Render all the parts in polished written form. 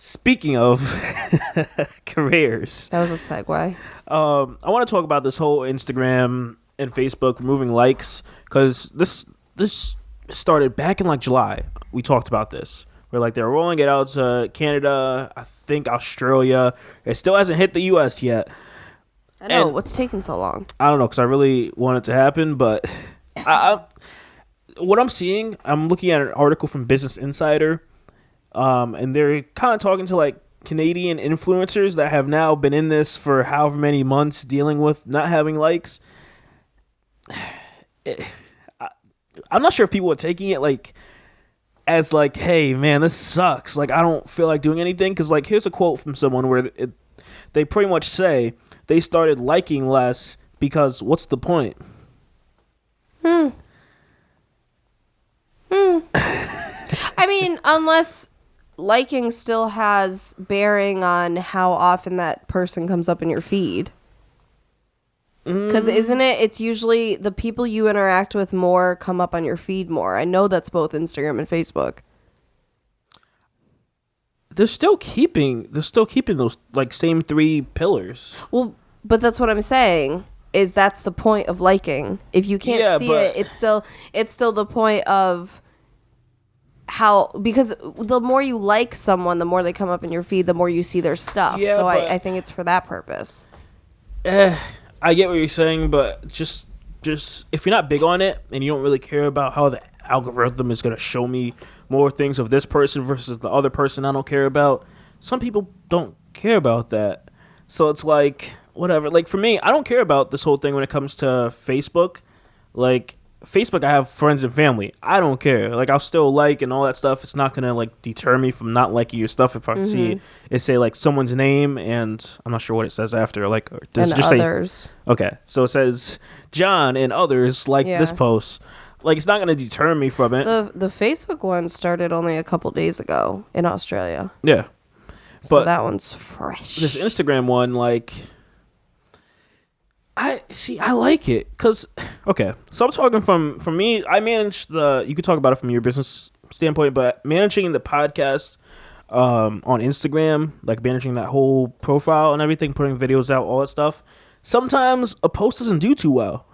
speaking of careers, That was a segue. I want to talk about this whole Instagram and Facebook removing likes, because this started back in like July. We talked about this. Where like they're rolling it out to Canada, I think Australia. It still hasn't hit the U.S. yet. I know. And what's taking so long? I don't know, because I really want it to happen, but what I'm seeing, I'm looking at an article from Business Insider, and they're kind of talking to like Canadian influencers that have now been in this for however many months dealing with not having likes. I'm not sure if people are taking it like as like, hey man, this sucks, like I don't feel like doing anything, because like here's a quote from someone where they pretty much say they started liking less because what's the point? I mean, unless liking still has bearing on how often that person comes up in your feed. Because isn't it? It's usually the people you interact with more come up on your feed more. I know that's both Instagram and Facebook. They're still keeping those like same three pillars. Well, but that's what I'm saying. Is that's the point of liking. If you can't see it, it's still the point of how, because the more you like someone, the more they come up in your feed, the more you see their stuff. Yeah, so I think it's for that purpose. I get what you're saying, but just if you're not big on it and you don't really care about how the algorithm is going to show me more things of this person versus the other person I don't care about, some people don't care about that. So it's like, whatever. Like for me, I don't care about this whole thing when it comes to Facebook. Like Facebook, I have friends and family. I don't care. Like I'll still like and all that stuff. It's not gonna like deter me from not liking your stuff if I see it say like someone's name and I'm not sure what it says after. Like does And it just others. say okay? So it says John and others like this post. Like it's not gonna deter me from it. The Facebook one started only a couple days ago in Australia. Yeah, So but that one's fresh. this Instagram one, like. I like it because, okay, so I'm talking from me, I manage you could talk about it from your business standpoint, but managing the podcast on Instagram, like managing that whole profile and everything, putting videos out, all that stuff, sometimes a post doesn't do too well.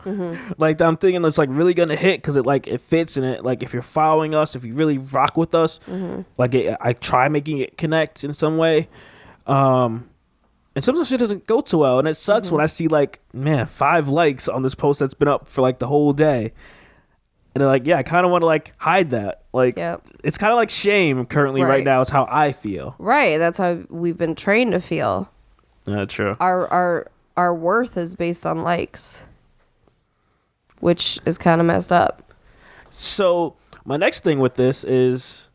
Like I'm thinking it's like really gonna hit because it fits in it. Like if you're following us, if you really rock with us, like I try making it connect in some way. And sometimes it doesn't go too well, and it sucks when I see like, man, 5 likes on this post that's been up for like the whole day, and they're like, yeah, I kind of want to like hide that. Like, it's kind of like shame currently right now is how I feel. Right, that's how we've been trained to feel. Yeah, true. Our worth is based on likes, which is kind of messed up. So my next thing with this is,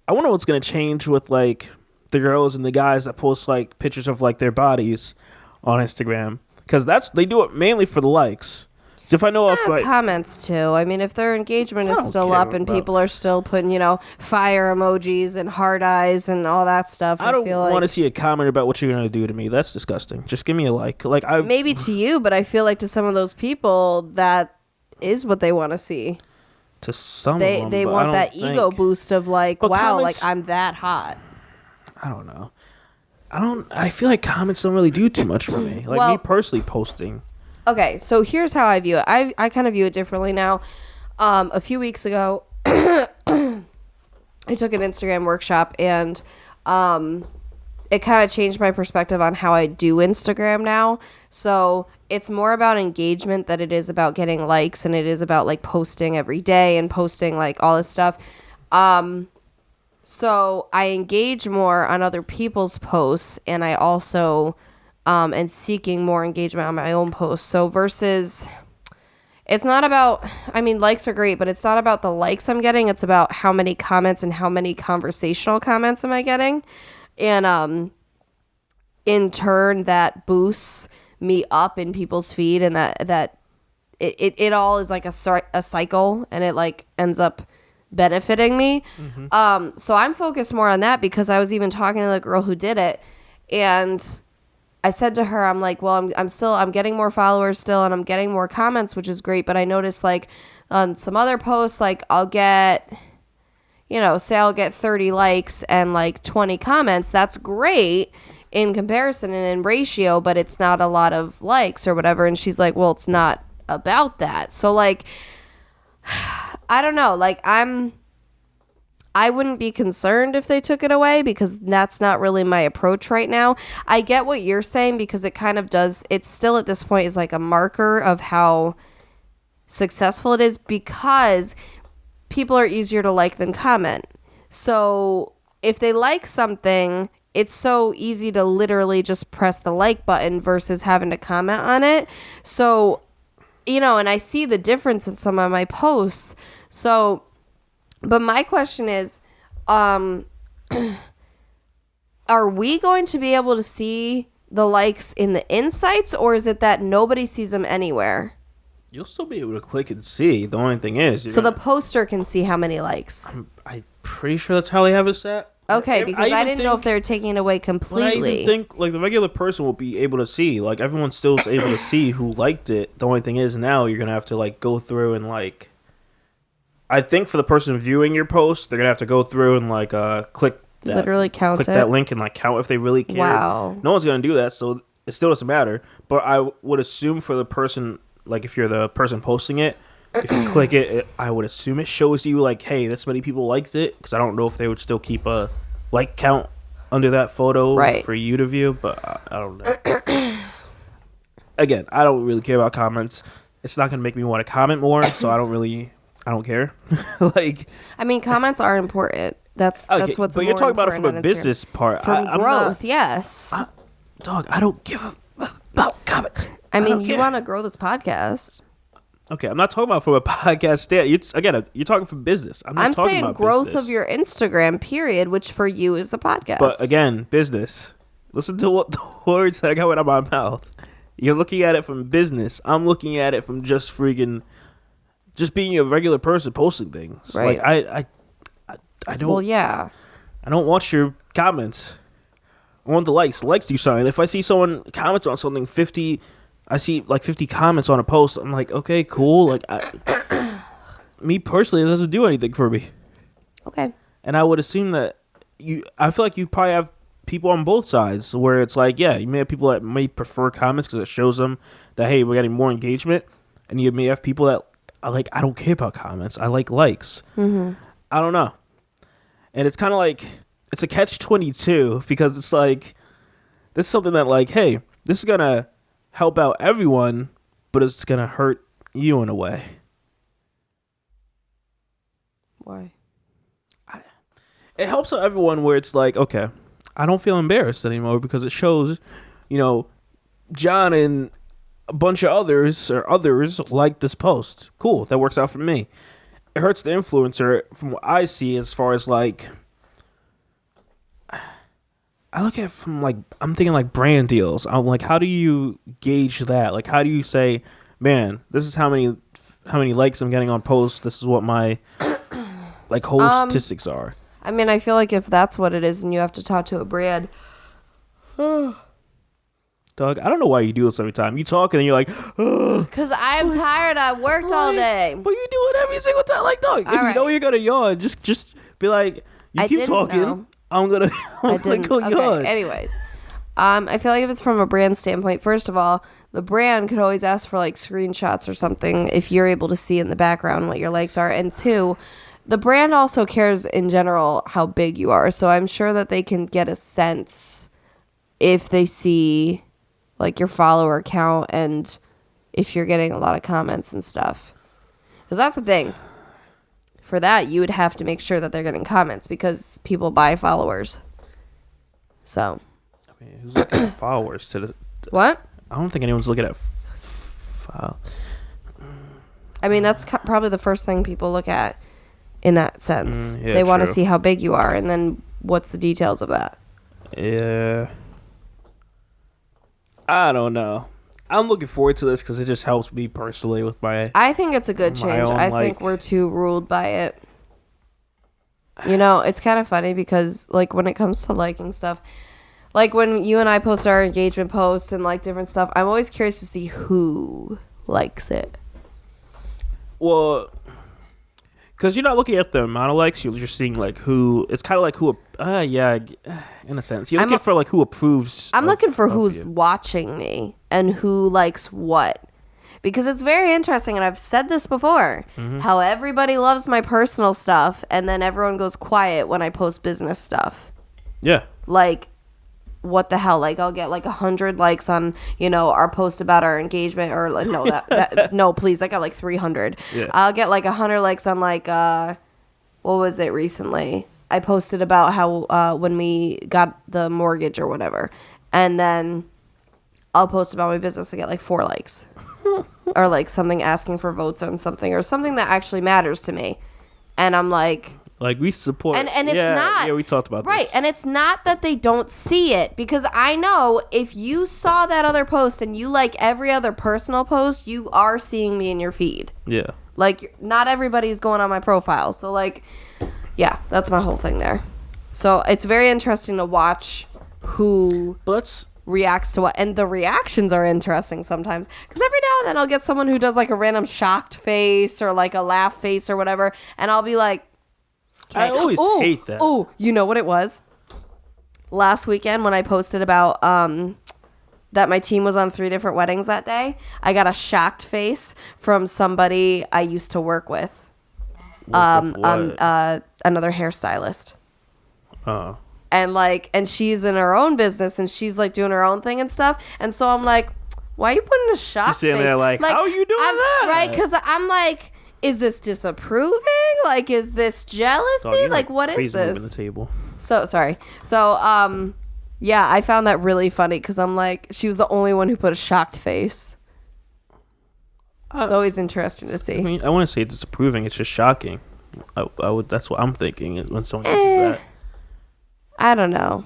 I wonder what's gonna change with like the girls and the guys that post like pictures of like their bodies on Instagram, because they do it mainly for the likes. So if I know if like comments too, I mean, if their engagement is still up and people are still putting, fire emojis and heart eyes and all that stuff, I don't want to see a comment about what you're gonna do to me. That's disgusting. Just give me a like. Like maybe to you, but I feel like to some of those people that is what they want to see. To some of them, they want that ego boost of like, wow, comments, like I'm that hot. I don't know. I feel like comments don't really do too much for me. Like me personally posting. Okay, so here's how I view it. I kind of view it differently now. A few weeks ago, I took an Instagram workshop, and it kind of changed my perspective on how I do Instagram now. So it's more about engagement than it is about getting likes, and it is about like posting every day and posting like all this stuff. So I engage more on other people's posts, and I also and seeking more engagement on my own posts. So versus, it's not about, I mean, likes are great, but it's not about the likes I'm getting. It's about how many comments and how many conversational comments am I getting. And in turn, that boosts me up in people's feed, and that it all is like a cycle, and it like ends up benefiting me. So I'm focused more on that, because I was even talking to the girl who did it, and I said to her, I'm like, well, I'm getting more followers still, and I'm getting more comments, which is great, but I noticed like on some other posts, like I'll get say I'll get 30 likes and like 20 comments, that's great in comparison and in ratio, but it's not a lot of likes or whatever. And she's like, well, it's not about that. So like, I don't know. Like I wouldn't be concerned if they took it away because that's not really my approach right now. I get what you're saying because it kind of does. It's still at this point is like a marker of how successful it is because people are easier to like than comment. So if they like something, it's so easy to literally just press the like button versus having to comment on it. So, and I see the difference in some of my posts. So, but my question is, are we going to be able to see the likes in the insights, or is it that nobody sees them anywhere? You'll still be able to click and see. The only thing is, the poster can see how many likes. I'm pretty sure that's how they have it set. Okay, because I didn't know if they were taking it away completely. I even think like the regular person will be able to see. Like everyone still is able to see who liked it. The only thing is now you're gonna have to like go through and like. I think for the person viewing your post, they're gonna have to go through and like click that, literally count that link and like count if they really care. Wow. No one's gonna do that, so it still doesn't matter. But I would assume for the person, like if you're the person posting it, if you click it, I would assume it shows you like, hey, this many people liked it. Because I don't know if they would still keep a like count under that photo for you to view, but I don't know. Again, I don't really care about comments. It's not gonna make me want to comment more, so I don't care. Like, I mean, comments are important. That's what's. But you're talking about it from a business part. From growth, yes. Dog, I don't give about comments. I mean, you want to grow this podcast. Okay, I'm not talking about from a podcast stand. Again, you're talking from business. I'm saying about growth business. of your Instagram, period, which for you is the podcast. But again, business. Listen to what the words that I got out of my mouth. You're looking at it from business. I'm looking at it from just being a regular person posting things. Right. Like I don't. Well, yeah. I don't want your comments. I want the likes. Likes do something. If I see someone comment on something, I see like 50 comments on a post. I'm like, okay, cool. Like, me personally, it doesn't do anything for me. Okay. And I would assume that I feel like you probably have people on both sides where it's like, yeah, you may have people that may prefer comments because it shows them that, hey, we're getting more engagement. And you may have people that I don't care about comments. I like likes. Mm-hmm. I don't know. And it's kind of like, it's a catch-22 because it's like, this is something that like, hey, this is going to help out everyone, but it's going to hurt you in a way. Why? It helps out everyone where it's like, okay, I don't feel embarrassed anymore because it shows, John and a bunch of others like this post. Cool, that works out for me. It hurts the influencer from what I see as far as like, I look at it from like, I'm thinking like brand deals. I'm like, how do you gauge that? Like, how do you say, man, this is how many likes I'm getting on posts. This is what my like whole statistics are. I mean, I feel like if that's what it is and you have to talk to a brand. Doug, I don't know why you do this every time. You talk and then you're like, because I'm tired. I worked all day. But you do it every single time. Like, Doug, if you know you're going to yawn, just be like, you keep talking. Know. I'm going to go yawn. Anyways, I feel like if it's from a brand standpoint, first of all, the brand could always ask for like screenshots or something if you're able to see in the background what your likes are. And two, the brand also cares in general how big you are. So I'm sure that they can get a sense if they see like your follower count and if you're getting a lot of comments and stuff. Because that's the thing. For that, you would have to make sure that they're getting comments because people buy followers. So. I mean, who's looking at followers? What? I don't think anyone's looking at I mean, that's probably the first thing people look at in that sense. Yeah, they want to see how big you are, and then what's the details of that? Yeah. I don't know. I'm looking forward to this because it just helps me personally with my... I think it's a good change. I think we're too ruled by it. It's kind of funny because, like, when it comes to liking stuff, like, when you and I post our engagement posts and, like, different stuff, I'm always curious to see who likes it. Well, Because you're not looking at the amount of likes, you're just seeing like who. It's kind of like who. In a sense, you're looking for like who approves. I'm looking for who's watching me and who likes what. Because it's very interesting, and I've said this before, how everybody loves my personal stuff, and then everyone goes quiet when I post business stuff. Yeah. Like, what the hell? Like, I'll get like 100 likes on, our post about our engagement, or like, no, no, please, I got like 300. Yeah. I'll get like 100 likes on like, what was it recently? I posted about how when we got the mortgage or whatever, and then I'll post about my business and get like 4 likes. Or like something asking for votes on something, or something that actually matters to me, and I'm like we support, and it's not, we talked about right this. And it's not that they don't see it, because I know if you saw that other post and you like every other personal post, you are seeing me in your feed. Yeah, like not everybody's going on my profile, so like, yeah, that's my whole thing there. So it's very interesting to watch who reacts to what, and the reactions are interesting sometimes, because every now and then I'll get someone who does like a random shocked face or like a laugh face or whatever, and I'll be like, okay. I always hate that. Oh, you know what it was? Last weekend when I posted about that my team was on 3 different weddings that day, I got a shocked face from somebody I used to work with. Another hairstylist. Oh. And she's in her own business, and she's like doing her own thing and stuff. And so I'm like, why are you putting a shock face? There like, how are you doing that? Right, because I'm like, is this disapproving? Like, is this jealousy? Like, what is this? Moving the table. So sorry. So yeah, I found that really funny, because I'm like, she was the only one who put a shocked face. It's always interesting to see. I mean, I wouldn't say disapproving. It's just shocking. I would. That's what I'm thinking when someone uses that. I don't know.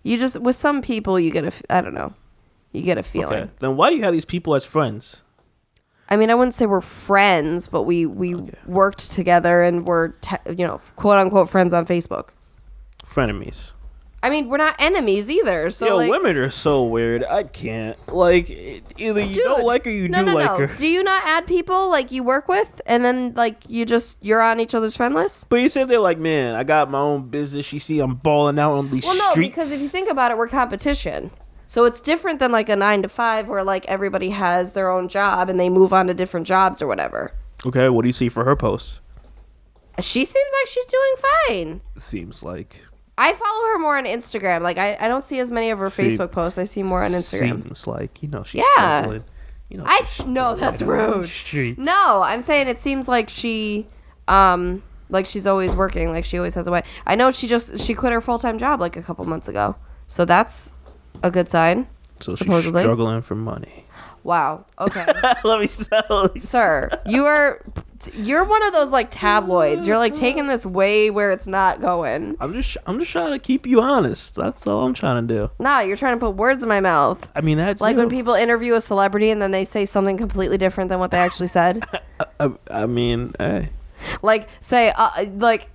You just, with some people, you get a feeling. Okay. Then why do you have these people as friends? I mean, I wouldn't say we're friends, but we worked together, and we're, quote unquote friends on Facebook. Frenemies. I mean, we're not enemies either. So women are so weird. I can't. Like, either you don't like her, you do like her. Do you not add people like you work with, and then like you're on each other's friend list? But you said they're like, man, I got my own business. You see, I'm balling out on these streets. Well, no, because if you think about it, we're competition. So it's different than like a 9-to-5 where like everybody has their own job and they move on to different jobs or whatever. Okay, what do you see for her posts? She seems like she's doing fine. Seems like. I follow her more on Instagram. Like, I don't see as many of her Facebook posts. I see more on Instagram. Seems like, she's struggling. No, that's rude. Streets. No, I'm saying it seems like she, like she's always working. Like she always has a way. I know she quit her full-time job like a couple months ago. So that's a good sign. So supposedly. She's struggling for money. Wow. Okay. Let me Sir, you're one of those like tabloids. You're like taking this way where it's not going. I'm just trying to keep you honest. That's all I'm trying to do. Nah, you're trying to put words in my mouth. I mean, that's like when people interview a celebrity and then they say something completely different than what they actually said. I mean, hey. Like say like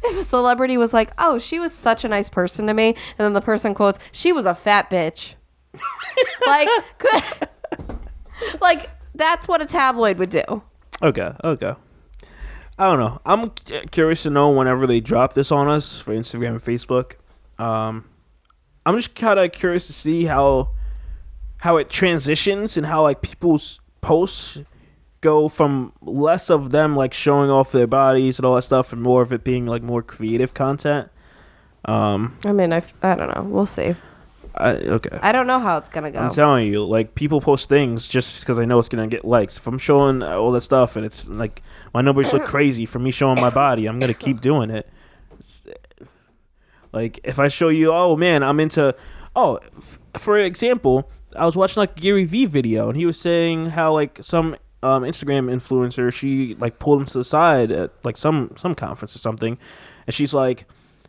if a celebrity was like, "Oh, she was such a nice person to me," and then the person quotes, "She was a fat bitch." Like that's what a tabloid would do. Okay. I don't know. I'm curious to know whenever they drop this on us for Instagram and Facebook. I'm just kind of curious to see how it transitions and how like people's posts go from less of them like showing off their bodies and all that stuff, and more of it being like more creative content. I mean, I don't know. We'll see. Okay. I don't know how it's gonna go. I'm telling you, like people post things just because I know it's gonna get likes. If I'm showing all that stuff and it's like my numbers look crazy for me showing my body, I'm gonna keep doing it. Like if I show you, oh man, I'm into. For example, I was watching like a Gary Vee video and he was saying how like some Instagram influencer, she like pulled him to the side at like some conference or something, and she's like,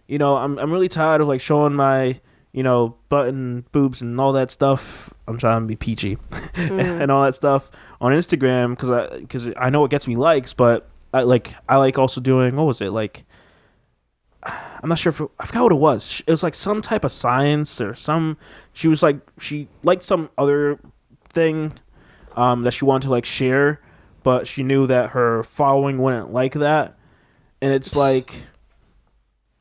I'm really tired of like showing my butt and boobs and all that stuff. I'm trying to be peachy and all that stuff on Instagram because I know it gets me likes, but I like also doing, what was it, like, I'm not sure I forgot what it was. It was like some type of science or she liked some other thing that she wanted to like share, but she knew that her following wouldn't like that, and it's like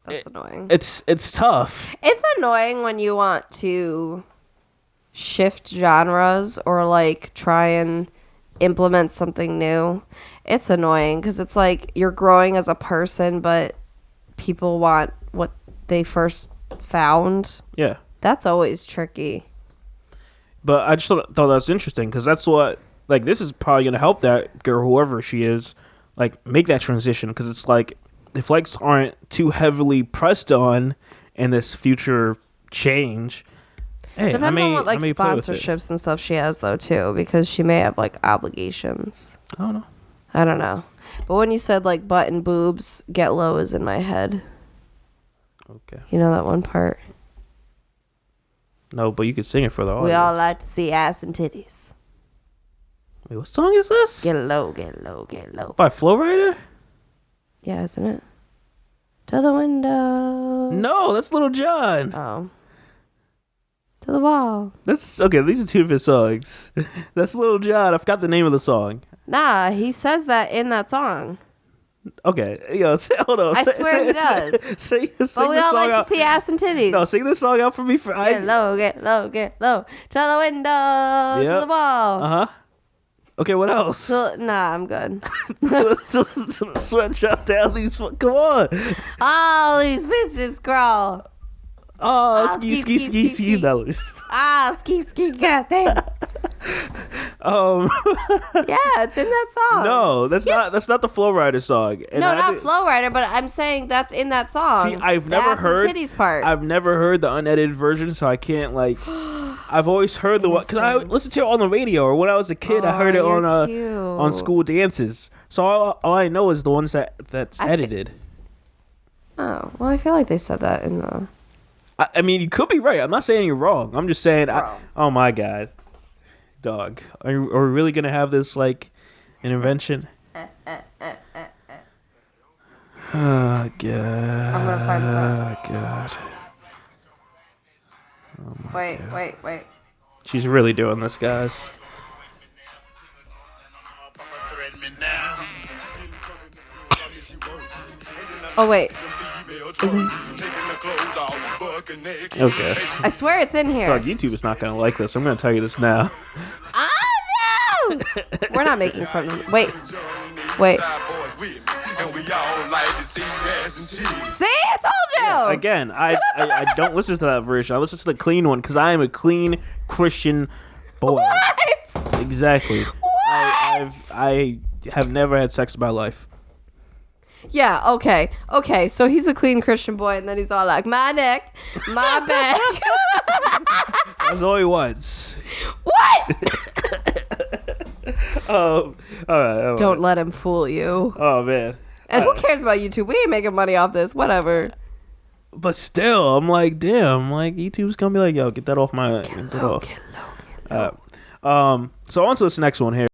That's annoying. It's tough. It's annoying when you want to shift genres or like try and implement something new. It's annoying because it's like you're growing as a person, but people want what they first found. Yeah. That's always tricky. But I just thought that was interesting because that's what, like, this is probably going to help that girl, whoever she is, like, make that transition. Because it's like, if likes aren't too heavily pressed on in this future change, hey, Depends on what like play with it. sponsorships and stuff she has though too, because she may have like obligations. I don't know. I don't know. But when you said like butt and boobs, Get Low is in my head. Okay. You know that one part? No, but you could sing it for the audience. We all like to see ass and titties. Wait, what song is this? Get low, get low, get low. By Flow Rider? Yeah, isn't it? To the window. No, that's Little John. Oh. To the wall. That's okay. These are two different songs. That's Little John. I forgot the name of the song. Nah, he says that in that song. Okay, yo, hold on. I swear he does. Sing But we this all song like out. to see ass and titties. No, sing this song out for me. Get low, get low, get low. To the window, to the wall. Uh huh. Okay, what else? Nah, I'm good. to the sweatshop down these. Come on. All these bitches crawl. Oh, ski. No. Ski, goddamn. Yeah, it's in that song. No, that's not the Flow Rider song. And no, not Flow Rider, but I'm saying that's in that song. See, I've The never ass and heard titties part. I've never heard the unedited version, so I can't like. I've always heard the one because I listened to it on the radio, or when I was a kid, I heard it on school dances. So all I know is the ones that's edited. Oh, well, I feel like they said that in the. I mean, you could be right. I'm not saying you're wrong. I'm just saying. Oh my god, dog, are we really gonna have this like intervention? Oh god. I'm gonna find some. Oh god. Wait. She's really doing this, guys. Oh wait. Okay. I swear it's in here. Dog, YouTube is not gonna like this. I'm gonna tell you this now. Oh no! We're not making fun of them. Wait. See, I told you. Yeah, again, I don't listen to that version. I listen to the clean one because I am a clean Christian boy. What? Exactly. What? I have never had sex in my life. Yeah, okay. So he's a clean Christian boy, and then he's all like, my neck, my back. That's only once. What? All right. Don't let him fool you. Oh man. And who cares about YouTube? We ain't making money off this. Whatever. But still, I'm like, damn. Like YouTube's gonna be like, yo, get that off my. Get that off. Get low. So on to this next one here.